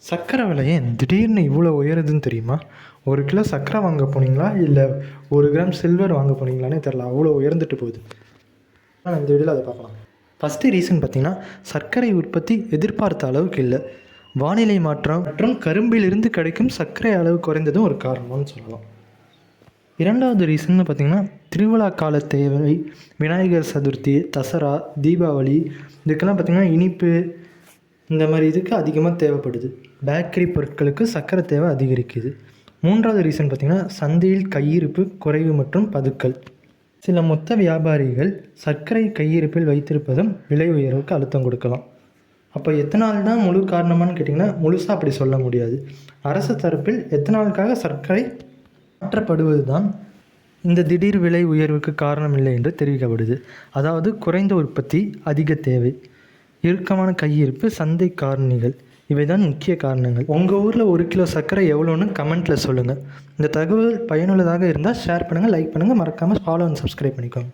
சர்க்கரை விலை ஏன் திடீர்னு இவ்வளோ உயருதுன்னு தெரியுமா? 1 கிலோ சர்க்கரை வாங்க போனீங்களா? இல்லை 1 கிராம் சில்வர் வாங்க போனீங்களானே தெரில, அவ்வளோ உயர்ந்துட்டு போகுது. ஆனால் இந்த வீடியோவில் அதை பார்க்கலாம். ஃபஸ்ட்டு ரீசன் பார்த்திங்கன்னா, சர்க்கரை உற்பத்தி எதிர்பார்த்த அளவுக்கு இல்லை. வானிலை மாற்றம் மற்றும் கரும்பிலிருந்து கிடைக்கும் சர்க்கரை அளவு குறைந்ததும் ஒரு காரணம்னு சொல்லலாம். 2வது ரீசன் பார்த்திங்கன்னா, திருவிழா கால தேவை, விநாயகர் சதுர்த்தி, தசரா, தீபாவளி இதுக்கெல்லாம் பார்த்திங்கன்னா இனிப்பு இந்த மாதிரி இதுக்கு அதிகமாக தேவைப்படுது. பேக்கரி பொருட்களுக்கு சர்க்கரை தேவை அதிகரிக்குது. 3வது ரீசன் பார்த்திங்கன்னா, சந்தையில் கையிருப்பு குறைவு மற்றும் பதுக்கல். சில மொத்த வியாபாரிகள் சர்க்கரை கையிருப்பில் வைத்திருப்பதும் விலை உயர்வுக்கு அழுத்தம் கொடுக்கலாம். அப்போ எத்தனால் தான் முழு காரணமானு கேட்டிங்கன்னா, முழுசாக அப்படி சொல்ல முடியாது. அரசு தரப்பில் எத்தனாலுக்காக சர்க்கரை மாற்றப்படுவது தான் இந்த திடீர் விலை உயர்வுக்கு காரணம் இல்லை என்று தெரிவிக்கப்படுது. அதாவது குறைந்த உற்பத்தி, அதிக தேவை, இறுக்கமான கையிருப்பு, சந்தை காரணிகள் இவை தான் முக்கிய காரணங்கள். உங்கள் ஊரில் 1 கிலோ சர்க்கரை எவ்வளோன்னு கமெண்ட்டில் சொல்லுங்கள். இந்த தகவல் பயனுள்ளதாக இருந்தால் ஷேர் பண்ணுங்கள், லைக் பண்ணுங்கள், மறக்காமல் ஃபாலோ அண்ட் சப்ஸ்கிரைப் பண்ணிக்கோங்க.